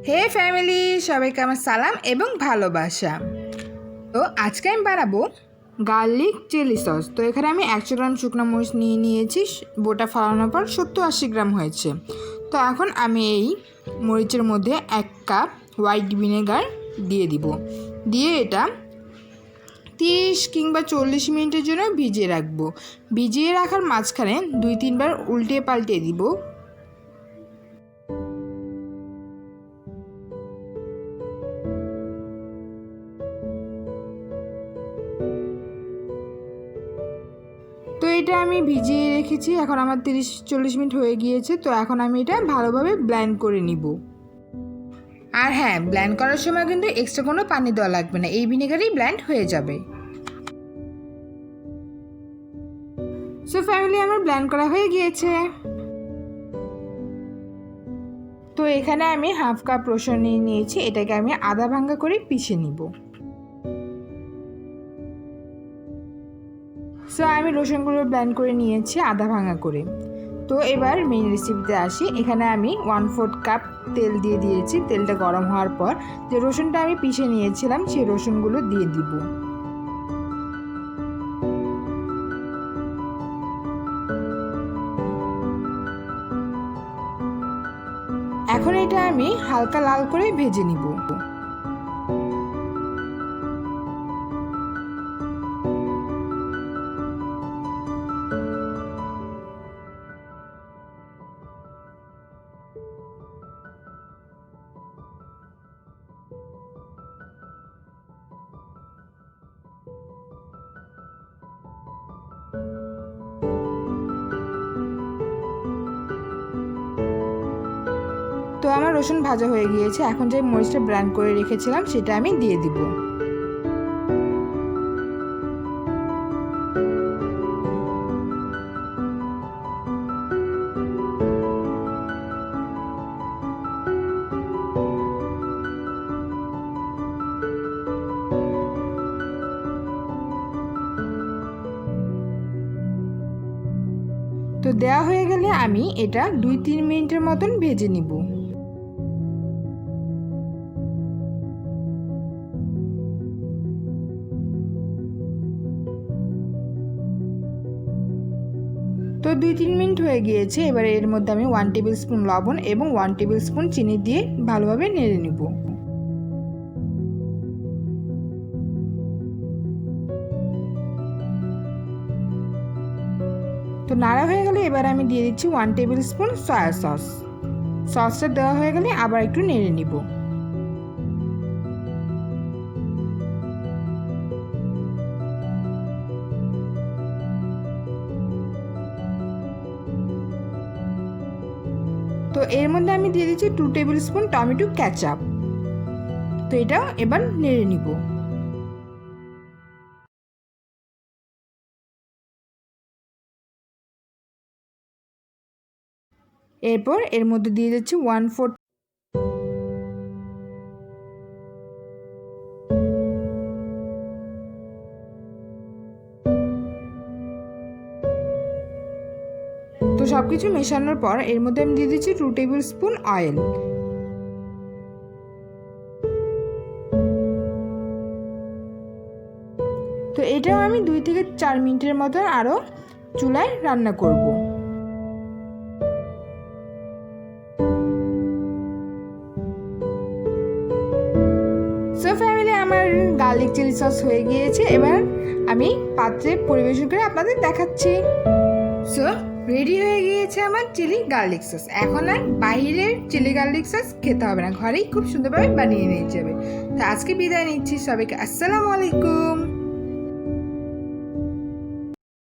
হে family, সবাইকে আমার সালাম এবং ভালোবাসা। তো আজকে আমি বানাবো গার্লিক চিলি সস। তো এখানে আমি 100 গ্রাম শুকনো মরিচ নিয়েছি, বোটা ফালানোর পর 70-80 গ্রাম হয়েছে। তো এখন আমি এই মরিচের মধ্যে 1 কাপ হোয়াইট ভিনেগার দিয়ে দিব, দিয়ে এটা 30 কিংবা 40 মিনিটের জন্য ভিজিয়ে রাখবো। ভিজিয়ে রাখার মাঝখানে 2-3 বার উল্টে পাল্টে দিব। তো এটা আমি ভিজিয়ে রেখেছি, এখন আমার 30-40 মিনিট হয়ে গিয়েছে। তো এখন আমি এটা ভালোভাবে ব্লেন্ড করে নিব। আর হ্যাঁ, ব্লেন্ড করার সময় কিন্তু এক্সট্রা কোনো পানি দেওয়া লাগবে না, এই ভিনেগারেই ব্লেন্ড হয়ে যাবে। সো ফ্যামিলি, আমার ব্লেন্ড করা হয়ে গিয়েছে। তো এখানে আমি 1/2 কাপ রসুন নিয়েছি, এটাকে আমি আধা ভাঙা করে পিষে নিব। সো আমি রসুনগুলো ব্লেন্ড করে নিয়েছি আধা ভাঙা করে। তো এবার মেইন রেসিপিতে আসি। এখানে আমি 1/4 কাপ তেল দিয়ে দিয়েছি। তেলটা গরম হওয়ার পর যে রসুনটা আমি পিষে নিয়েছিলাম সেই রসুনগুলো দিয়ে দিব। এখন এটা আমি হালকা লাল করে ভেজে নিব। তো আমার রসুন ভাজা হয়ে গিয়েছে। এখন যে মরিচটা ব্লেন্ড করে রেখেছিলাম সেটা আমি দিয়ে দিব। তো দেওয়া হয়ে গেলে আমি এটা 2-3 মিনিটের মতন ভেজে নিব। তো 2-3 মিনিট হয়ে গিয়েছে। এবার এর মধ্যে আমি 1 টেবিল স্পুন লবণ এবং 1 টেবিল স্পুন চিনি দিয়ে ভালোভাবে নেড়ে নিব। তো নাড়া হয়ে গেলে এবার আমি দিয়ে দিচ্ছি 1 টেবিল স্পুন সয়া সস। সসটা দেওয়া হয়ে গেলে আবার একটু নেড়ে নিব। তো এর মধ্যে আমি দিয়ে দিচ্ছি 2 টেবিল স্পুন টমেটো কেচাপ। তো এটাও এবার নেড়ে নিব। এরপর এর মধ্যে দিয়ে দিচ্ছি 1/4 তো সব কিছু মেশানোর পর এর মধ্যে আমি দিয়ে দিচ্ছি 2 টেবিল স্পুন অয়েল। তো এটাও আমি 2-4 মিনিটের মতো আরও চুলায় রান্না করব। সো ফ্যামিলি, আমার গার্লিক চিলি সস হয়ে গিয়েছে। এবার আমি পাত্রে পরিবেশন করে আপনাদের দেখাচ্ছি। সো রেডি হয়ে গিয়েছে আমার চিলি গার্লিক সস। এখন আর বাইরের চিলি গার্লিক সস খেতে হবে না, ঘরেই খুব সুন্দরভাবে বানিয়ে নিয়ে যাবে। তো আজকে বিদায় নিচ্ছি সবাইকে। আসসালামু আলাইকুম।